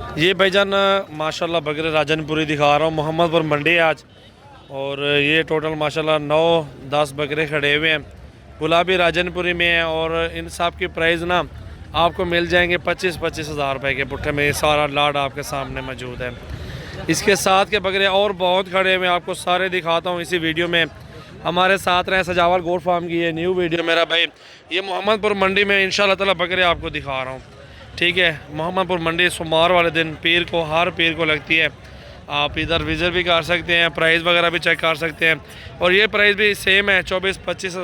ये भाईजान माशाल्लाह बकरे राजनपुरी दिखा रहा हूँ। मोहम्मदपुर मंडी है आज, और ये टोटल माशाल्लाह 9-10 बकरे खड़े हुए हैं। गुलाबी राजनपुरी में है, और इन सब की प्राइस ना आपको मिल जाएंगे 25-25 हज़ार रुपये के पुट्ठे में। ये सारा लाड आपके सामने मौजूद है। इसके साथ के बकरे और बहुत खड़े हुए हैं, आपको सारे दिखाता हूँ इसी वीडियो में। हमारे साथ रहे सजावल गोट फार्म की ये न्यू वीडियो मेरा भाई। ये मोहम्मदपुर मंडी में इंशाल्लाह ताला बकरे आपको दिखा रहा हूँ, ठीक है। मोहम्मदपुर मंडी सोमवार वाले दिन पीर को, हर पीर को लगती है। आप इधर विज़िट भी कर सकते हैं, प्राइस वगैरह भी चेक कर सकते हैं। और ये प्राइस भी सेम है, 24-25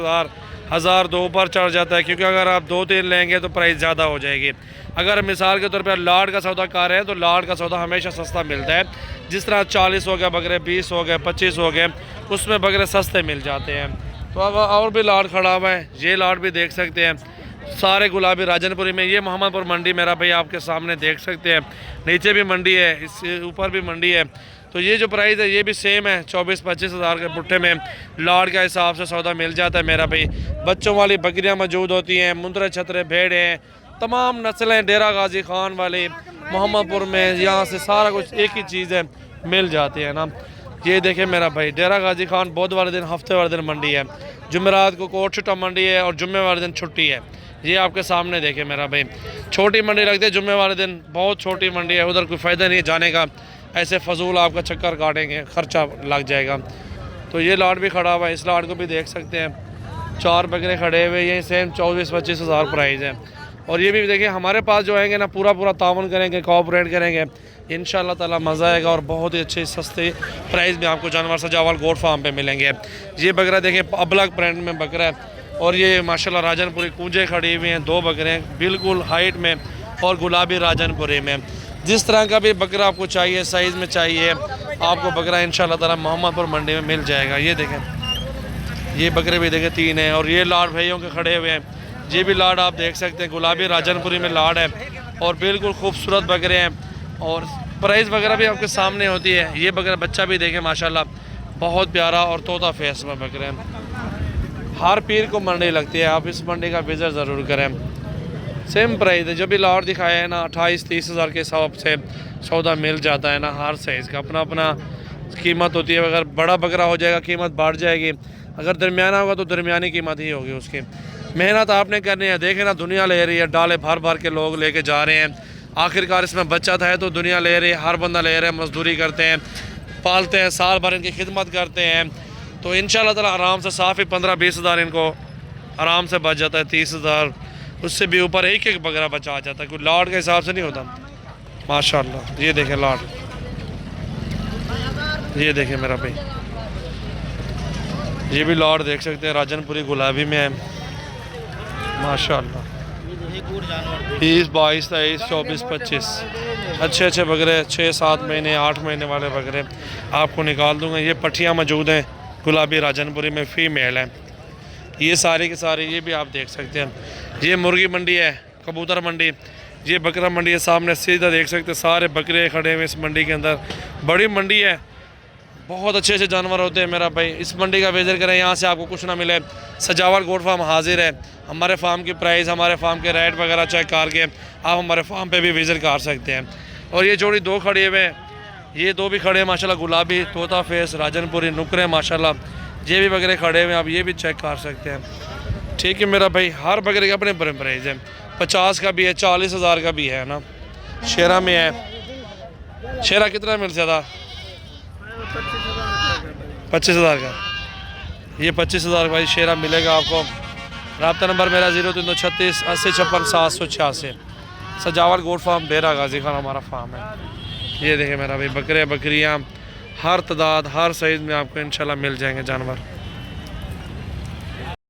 हज़ार दो ऊपर चढ़ जाता है, क्योंकि अगर आप 2-3 लेंगे तो प्राइस ज़्यादा हो जाएगी। अगर मिसाल के तौर पर लाड का सौदा कर रहे हैं तो लाड का सौदा हमेशा सस्ता मिलता है। जिस तरह 40 हो गया बकरे, 20 हो गए, 25 हो गए, उसमें बकरे सस्ते मिल जाते हैं। तो अब और भी लाड खड़ा हुआ है, ये लाड भी देख सकते हैं, सारे गुलाबी राजनपुरी में। ये मोहम्मदपुर मंडी मेरा भाई आपके सामने देख सकते हैं। नीचे भी मंडी है, इससे ऊपर भी मंडी है। तो ये जो प्राइस है ये भी सेम है, 24-25 हज़ार के पुट्ठे में लाड के हिसाब से सौदा मिल जाता है मेरा भाई। बच्चों वाली बकरियां मौजूद होती हैं, मुंदरे छतरे भेड़ हैं, तमाम नस्लें डेरा गाजी खान वाली मोहम्मदपुर में, यहाँ से सारा कुछ एक ही चीज़ है, मिल जाती है ना। ये देखें मेरा भाई, डेरा गाजी खान बुध वाले दिन, हफ्ते वाले दिन मंडी है, जुमेरात को कोट छुट्टा मंडी है, और जुम्मे वाले दिन छुट्टी है। ये आपके सामने देखे मेरा भाई, छोटी मंडी लगती है जुम्मे वाले दिन, बहुत छोटी मंडी है, उधर कोई फ़ायदा नहीं है जाने का, ऐसे फजूल आपका चक्कर काटेंगे, खर्चा लग जाएगा। तो ये लाट भी खड़ा हुआ है, इस लाट को भी देख सकते हैं। 4 बकरे खड़े हुए, यही सेम 24-25 हज़ार प्राइस है। और ये भी देखिए हमारे पास जो आएंगे ना, पूरा तावन करेंगे, कोऑपरेट करेंगे, इंशाल्लाह ताला मज़ा आएगा, और बहुत ही अच्छे सस्ते प्राइस में आपको जानवर सजावल गोट फार्म पे मिलेंगे। ये बकरा देखें, अबलग प्रिंट में बकरा है, और ये माशाल्लाह राजनपुरी कूंजे खड़ी हुई हैं, 2 बकरे हैं बिल्कुल हाइट में, और गुलाबी राजनपुरी में। जिस तरह का भी बकरा आपको चाहिए, साइज़ में चाहिए, आपको बकरा इंशाल्लाह ताला मोहम्मदपुर मंडी में मिल जाएगा। ये देखें, ये बकरे भी देखें 3 हैं, और ये लाड भाइयों के खड़े हुए हैं। ये भी लाड आप देख सकते हैं, गुलाबी राजनपुरी में लाड है, और बिल्कुल खूबसूरत बकरे हैं, और प्राइस वगैरह भी आपके सामने होती है। ये बकरा बच्चा भी देखें माशाल्लाह, बहुत प्यारा और तोता फेस में बकरे हैं। हर पीर को मंडी लगती है, आप इस मंडी का विज़िट ज़रूर करें। सेम प्राइस है, जो भी लाड दिखाया है ना, 28-30 हज़ार के हिसाब से सौदा मिल जाता है ना। हर साइज़ का अपना अपना कीमत होती है। अगर बड़ा बकरा हो जाएगा कीमत बढ़ जाएगी, अगर दरमियाना होगा तो दरमियानी कीमत ही होगी उसकी। मेहनत आपने करनी है। देखें ना, दुनिया ले रही है, डाले भर भर के लोग लेके जा रहे हैं, आखिरकार इसमें बचत है तो दुनिया ले रही है, हर बंदा ले रहा है, मजदूरी करते हैं, पालते हैं, साल भर इनकी खिदमत करते हैं। तो इंशाल्लाह ताला आराम से साफ़ ही 15-20 हज़ार इनको आराम से बच जाता है, 30 हज़ार, उससे भी ऊपर एक एक बकरा बचा जाता है, कोई लाड के हिसाब से नहीं होता माशाल्लाह। ये देखें लाड, ये देखें मेरा भाई, ये भी लाड देख सकते हैं, राजनपुरी गुलाबी में है माशाल्लाह। 20, 22, 23, 24, 25 अच्छे बकरे, 6-7 महीने 8 महीने वाले बकरे आपको निकाल दूंगा। ये पट्टियाँ मौजूद हैं गुलाबी राजनपुरी में, फीमेल है ये सारी की सारी। ये भी आप देख सकते हैं, ये मुर्गी मंडी है, कबूतर मंडी, ये बकरा मंडी है, सामने सीधा देख सकते हैं, सारे बकरे खड़े हुए इस मंडी के अंदर। बड़ी मंडी है, बहुत अच्छे जानवर होते हैं मेरा भाई। इस मंडी का विजिट करें, यहाँ से आपको कुछ ना मिले। सजावल गोट फार्म हाजिर है, हमारे फार्म की प्राइस, हमारे फार्म के रेट वगैरह चेक करके आप हमारे फार्म पे भी विजिट कर सकते हैं। और ये जोड़ी 2 खड़े हुए हैं, ये 2 भी खड़े हैं माशाल्लाह, गुलाबी तोता फेस राजनपुरी नुकरे माशाल्लाह। ये भी बकरे खड़े हुए हैं, आप ये भी चेक कर सकते हैं, ठीक है मेरा भाई। हर बकरे के अपने प्राइस है, 50 का भी है, 40 हज़ार का भी है ना। शेरा में है, शेरा कितना मिल जाता? 25 हज़ार का। ये 25 हज़ार भाई शेरा मिलेगा आपको। रब्ता नंबर मेरा 0336 80 56 786। सजावल गोट फार्म डेरा गाजी खान हमारा फार्म है। ये देखें मेरा भाई, बकरे बकरियाँ हर तादाद हर साइज़ में आपको इंशाल्लाह मिल जाएंगे जानवर।